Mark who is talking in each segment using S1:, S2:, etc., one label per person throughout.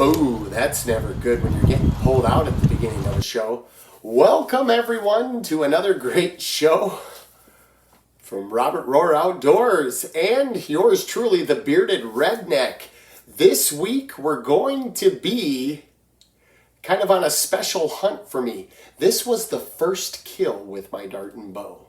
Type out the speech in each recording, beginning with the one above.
S1: Oh, that's never good when you're getting pulled out at the beginning of a show. Welcome everyone to another great show from Robert Rohr Outdoors and yours truly, the Bearded Redneck. This week we're going to be kind of on a special hunt for me. This was the first kill with my dart and bow.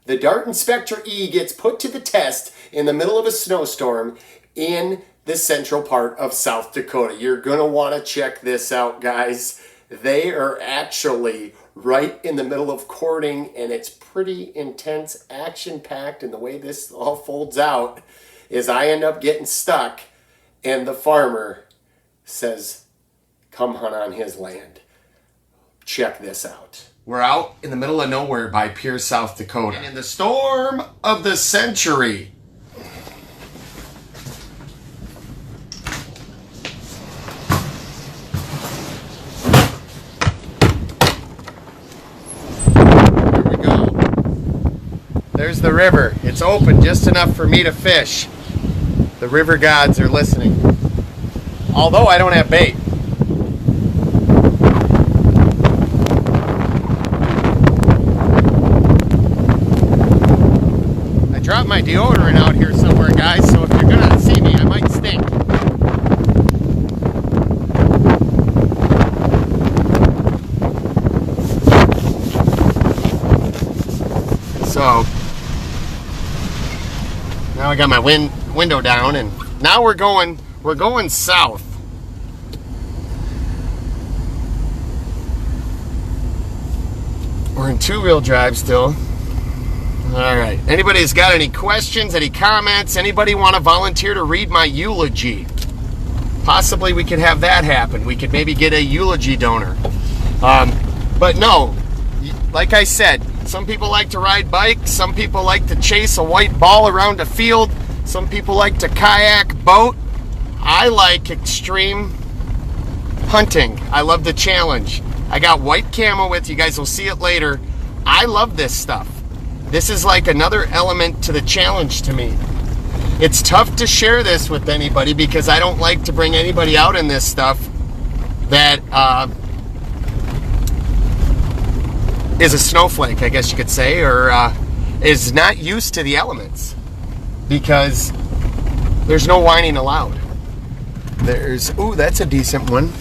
S1: The Dart Inspector E gets put to the test in the middle of a snowstorm in the central part of South Dakota. You're going to want to check this out, guys. They are actually right in the middle of courting, and it's pretty intense, action-packed, and the way this all folds out is I end up getting stuck, and the farmer says, come hunt on his land. Check this out. We're out in the middle of nowhere by Pierce, South Dakota, and in the storm of the century. There's the river. It's open just enough for me to fish. The river gods are listening. Although I don't have bait. I dropped my deodorant out here somewhere, guys, so if you're gonna see me, I might stink. So now I got my window down, and now we're going south. We're in two-wheel drive still. All right. Anybody's got any questions, any comments? Anybody want to volunteer to read my eulogy? Possibly we could have that happen. We could maybe get a eulogy donor. But no, like I said, some people like to ride bikes. Some people like to chase a white ball around a field. Some people like to kayak, boat. I like extreme hunting. I love the challenge. I got white camo with you guys. Will see it later. I love this stuff. This is like another element to the challenge to me. It's tough to share this with anybody because I don't like to bring anybody out in this stuff that is a snowflake, I guess you could say, or is not used to the elements, because there's no whining allowed. Ooh, that's a decent one.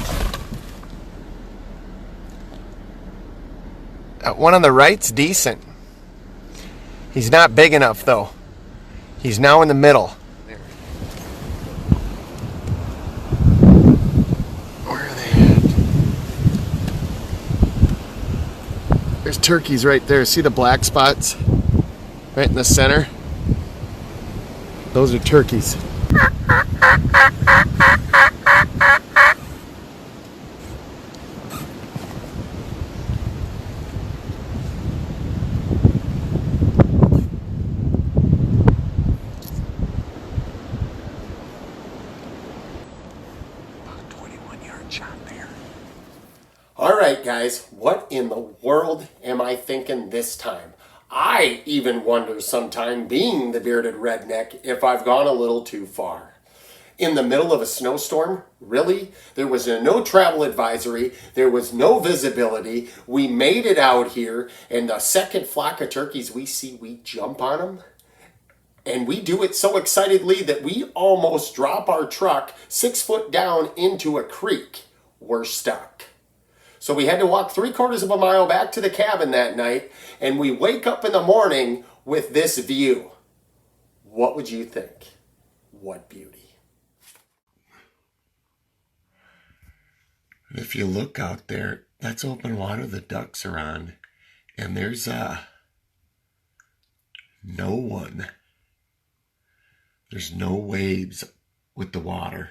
S1: That one on the right's decent. He's not big enough though. He's now in the middle. There's turkeys right there. See the black spots right in the center? Those are turkeys. About 21-yard shot there. All right, guys, what in the world am I thinking this time? I even wonder sometime, being the Bearded Redneck, if I've gone a little too far. In the middle of a snowstorm? Really? There was no travel advisory. There was no visibility. We made it out here, and the second flock of turkeys we see, we jump on them. And we do it so excitedly that we almost drop our truck 6 foot down into a creek. We're stuck. So we had to walk 3/4 of a mile back to the cabin that night, and we wake up in the morning with this view. What would you think? What beauty. If you look out there, that's open water the ducks are on, and there's no one. There's no waves with the water.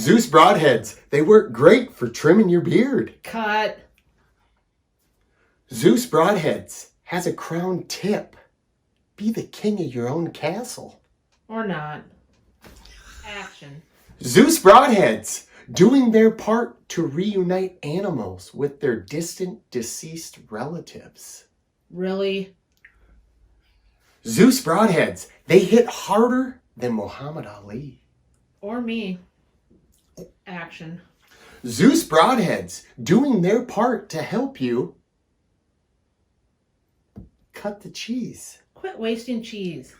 S1: Zeus broadheads, they work great for trimming your beard.
S2: Cut.
S1: Zeus broadheads has a crown tip. Be the king of your own castle.
S2: Or not. Action.
S1: Zeus broadheads, doing their part to reunite animals with their distant deceased relatives.
S2: Really?
S1: Zeus broadheads, they hit harder than Muhammad Ali.
S2: Or me. Action.
S1: Zeus broadheads, doing their part to help you cut the cheese.
S2: Quit wasting cheese.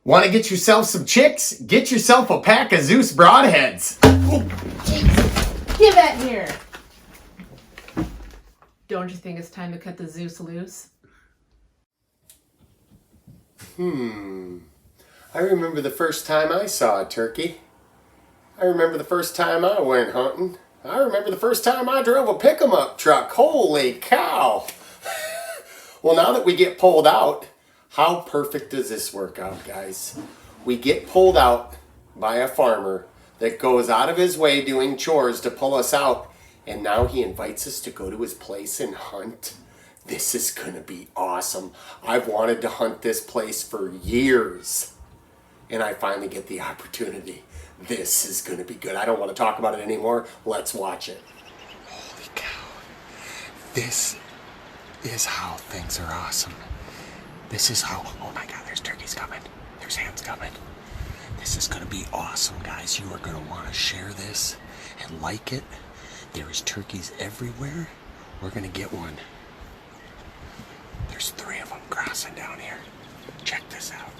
S1: Want to get yourself some chicks? Get yourself a pack of Zeus broadheads.
S2: Oh, jeez. Give that here. Don't you think it's time to cut the Zeus loose?
S1: I remember the first time I saw a turkey. I remember the first time I went hunting. I remember the first time I drove a pick-em-up truck. Holy cow! Well, now that we get pulled out, how perfect does this work out, guys? We get pulled out by a farmer that goes out of his way doing chores to pull us out, and now he invites us to go to his place and hunt. This is gonna be awesome. I've wanted to hunt this place for years, and I finally get the opportunity. This is gonna be good. I don't want to talk about it anymore. Let's watch it. Holy cow. This is how things are awesome. This is how, oh my God, there's turkeys coming. There's hens coming. This is gonna be awesome, guys. You are gonna wanna share this and like it. There is turkeys everywhere. We're gonna get one. There's 3 of them crossing down here. Check this out.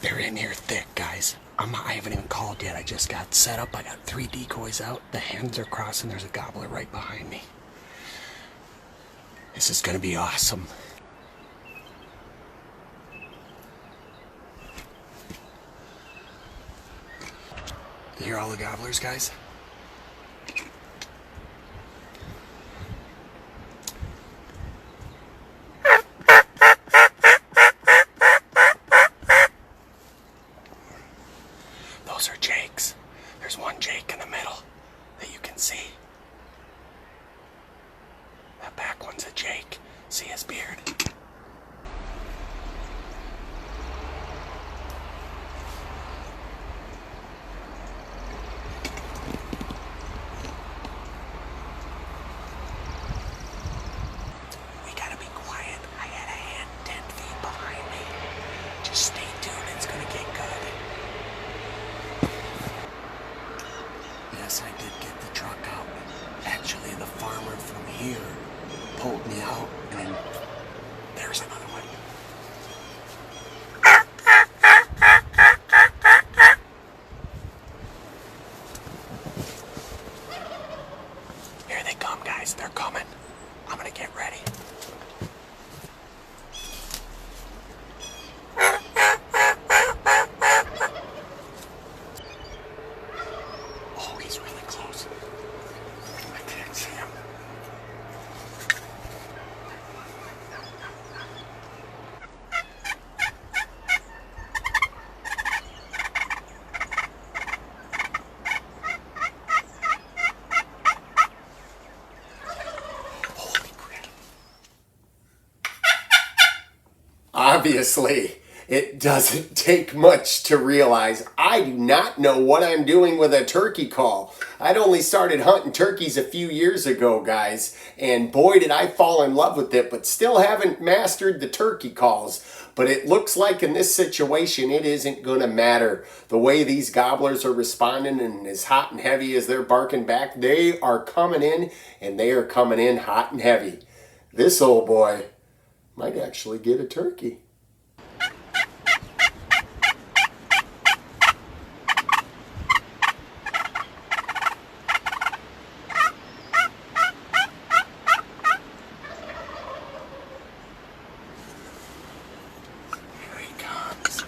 S1: They're in here thick, guys. I haven't even called yet. I just got set up. I got 3 decoys out. The hens are crossing. There's a gobbler right behind me. This is gonna be awesome. You hear all the gobblers, guys? Those are jakes. There's one jake in the middle that you can see. That back one's a jake. See his beard? We gotta be quiet. I had a hen 10 feet behind me. Just stay tuned. It's gonna get good. Yes, I did get the truck out. Actually, the farmer from here pulled me out, and there's another one. Here they come, guys. They're coming. I'm gonna get ready. Oh, he's really close. I can't see him. Holy crap. Obviously, it doesn't take much to realize I do not know what I'm doing with a turkey call. I'd only started hunting turkeys a few years ago, guys, and boy did I fall in love with it, but still haven't mastered the turkey calls. But it looks like in this situation, it isn't going to matter. The way these gobblers are responding and as hot and heavy as they're barking back, they are coming in, and they are coming in hot and heavy. This old boy might actually get a turkey. Here he comes.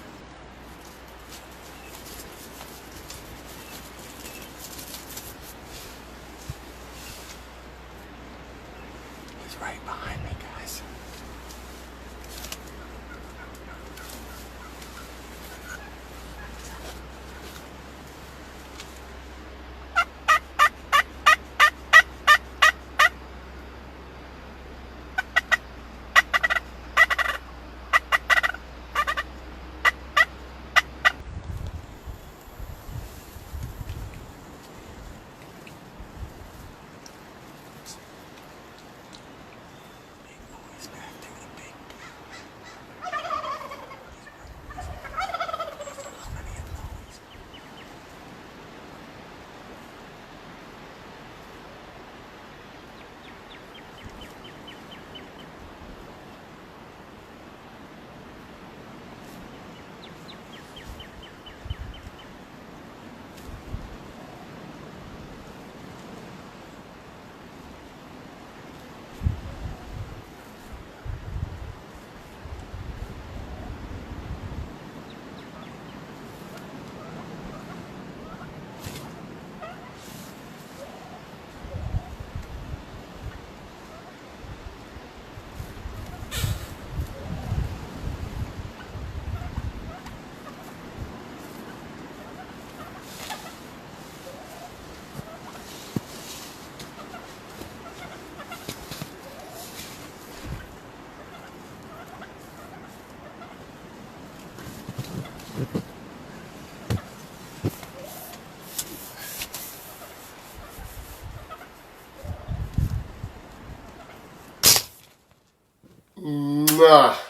S1: Oh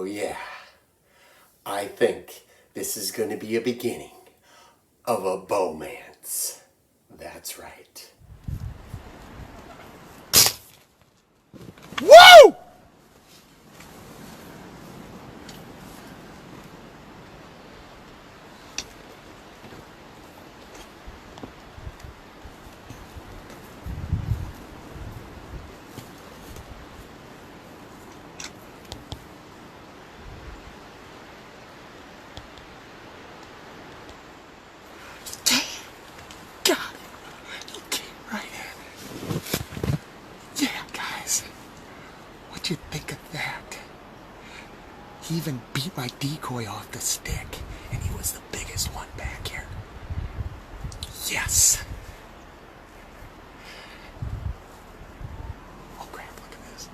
S1: yeah, I think this is going to be a beginning of a bowmance. That's right. Woo! God, you came right in. Yeah, guys. What'd you think of that? He even beat my decoy off the stick, and he was the biggest one back here. Yes. Oh crap, look at this.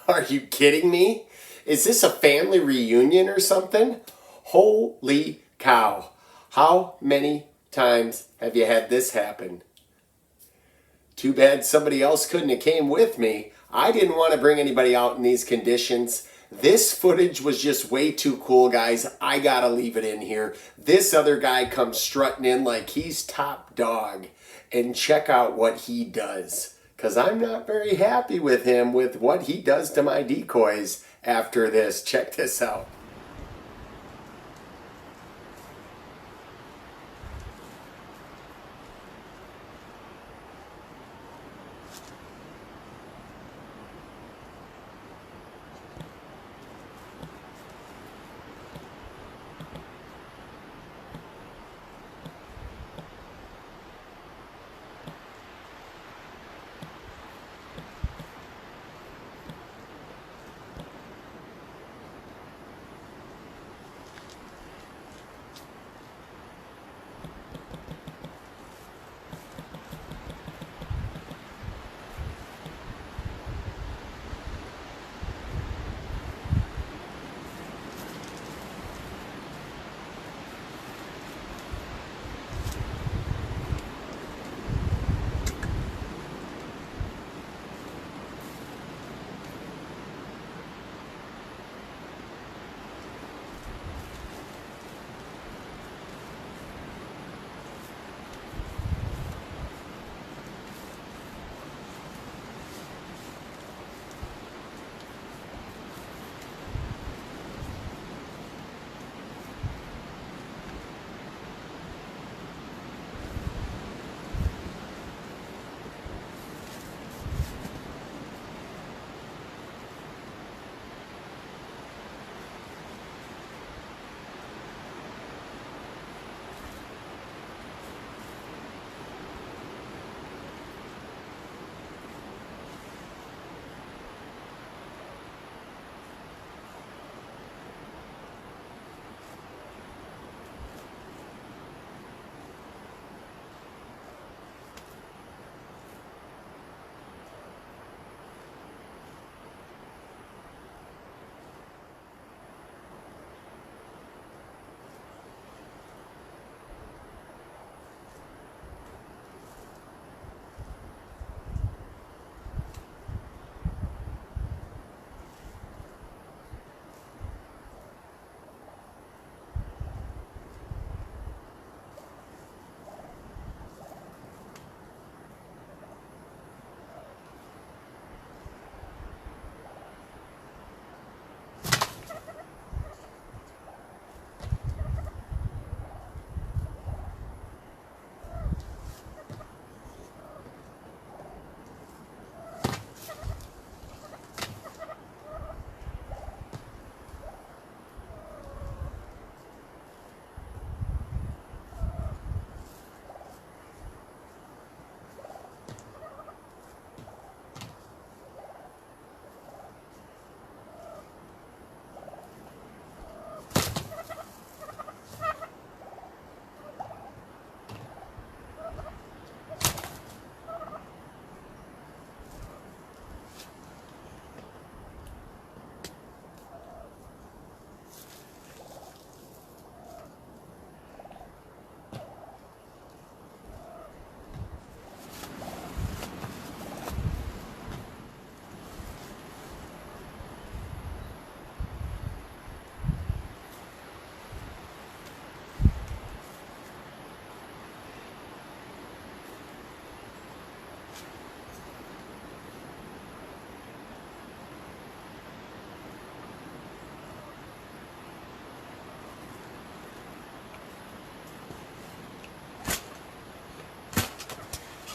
S1: Are you kidding me? Is this a family reunion or something? Holy cow. How many times have you had this happen? Too bad somebody else couldn't have came with me. I didn't want to bring anybody out in these conditions. This footage was just way too cool, guys. I gotta leave it in here. This other guy comes strutting in like he's top dog. And check out what he does. Because I'm not very happy with him with what he does to my decoys after this. Check this out.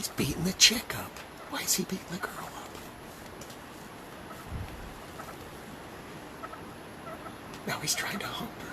S1: He's beating the chick up. Why is he beating the girl up? Now he's trying to hump her.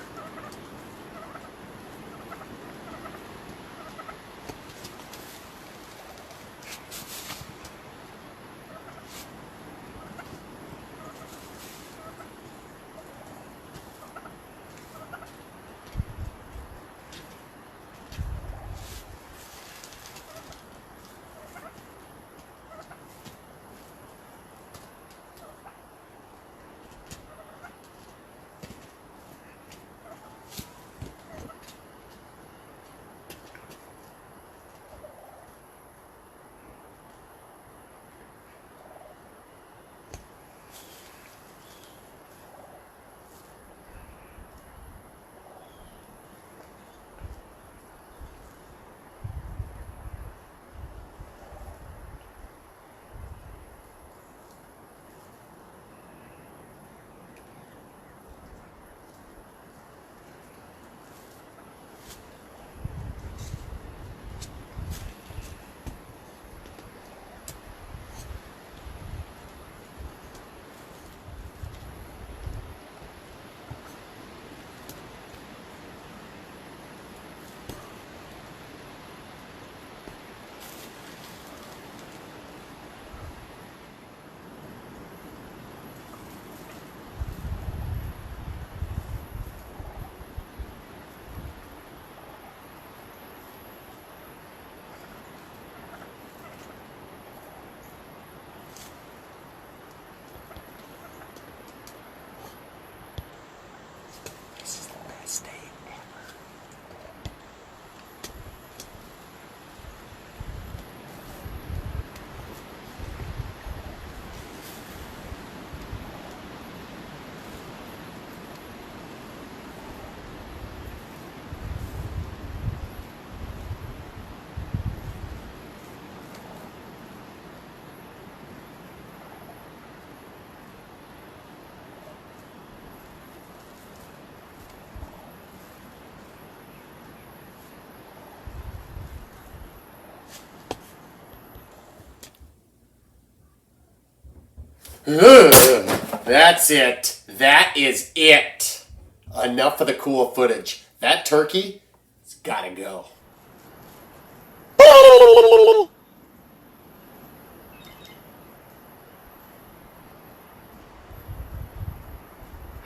S1: That's it. That is it. Enough of the cool footage. That turkey has got to go.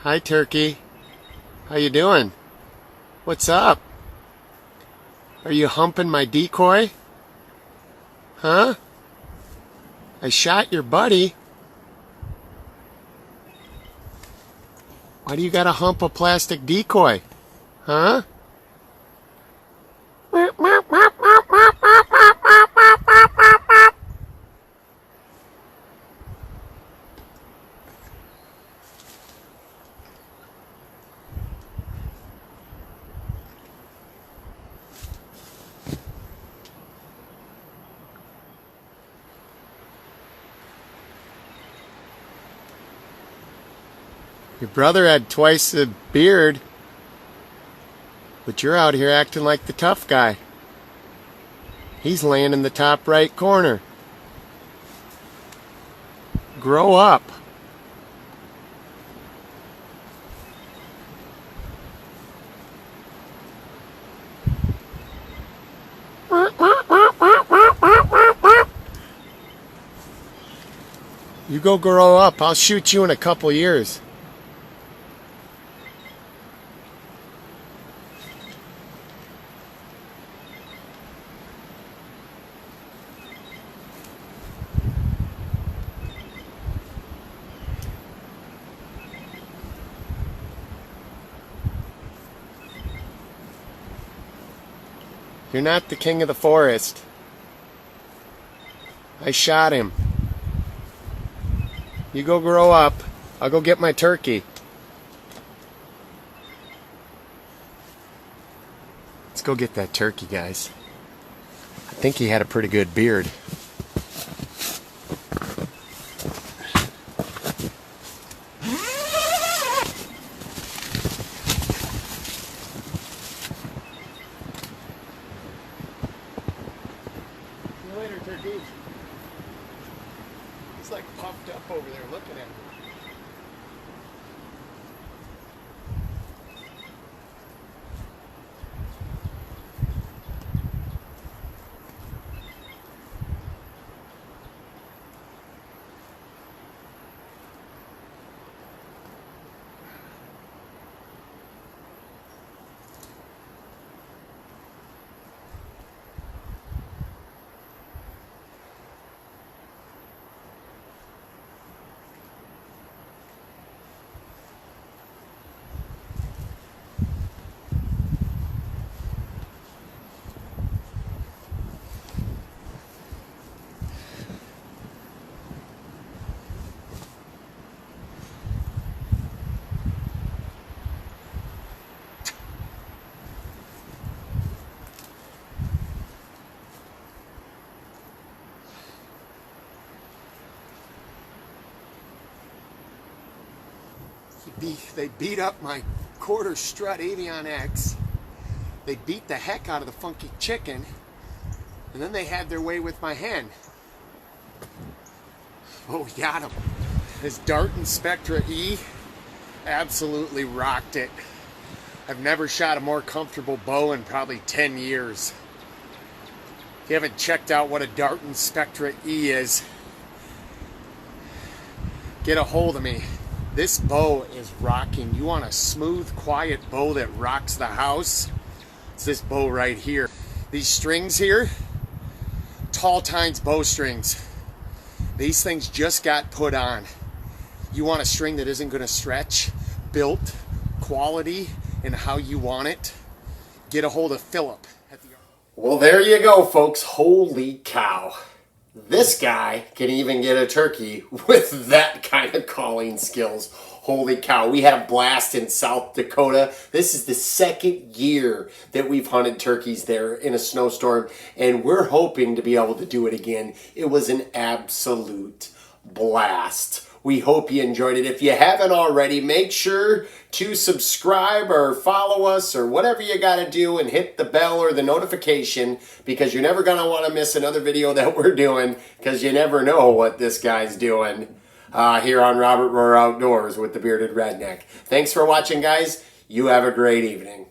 S1: Hi, turkey. How you doing? What's up? Are you humping my decoy? Huh? I shot your buddy. Why do you gotta hump a plastic decoy? Huh? Your brother had twice the beard, but you're out here acting like the tough guy. He's laying in the top right corner. Grow up. You go grow up. I'll shoot you in a couple years. You're not the king of the forest. I shot him. You go grow up. I'll go get my turkey. Let's go get that turkey, guys. I think he had a pretty good beard. See you later, turkey. He's like puffed up over there looking at me. They beat up my quarter strut Avion X. They beat the heck out of the funky chicken. And then they had their way with my hen. Oh, we got him. His Darton Spectra E absolutely rocked it. I've never shot a more comfortable bow in probably 10 years. If you haven't checked out what a Darton Spectra E is, get a hold of me. This bow is rocking. You want a smooth, quiet bow that rocks the house? It's this bow right here. These strings here, Tall Tines bowstrings. These things just got put on. You want a string that isn't going to stretch, built, quality, and how you want it? Get a hold of Philip. Well, there you go, folks. Holy cow. This guy can even get a turkey with that kind of calling skills. Holy cow. We have Blast in South Dakota. This is the second year that we've hunted turkeys there in a snowstorm, and we're hoping to be able to do it again. It was an absolute blast. We hope you enjoyed it. If you haven't already, make sure to subscribe or follow us or whatever you got to do, and hit the bell or the notification, because you're never going to want to miss another video that we're doing, because you never know what this guy's doing here on Robert Rohr Outdoors with the Bearded Redneck. Thanks for watching, guys. You have a great evening.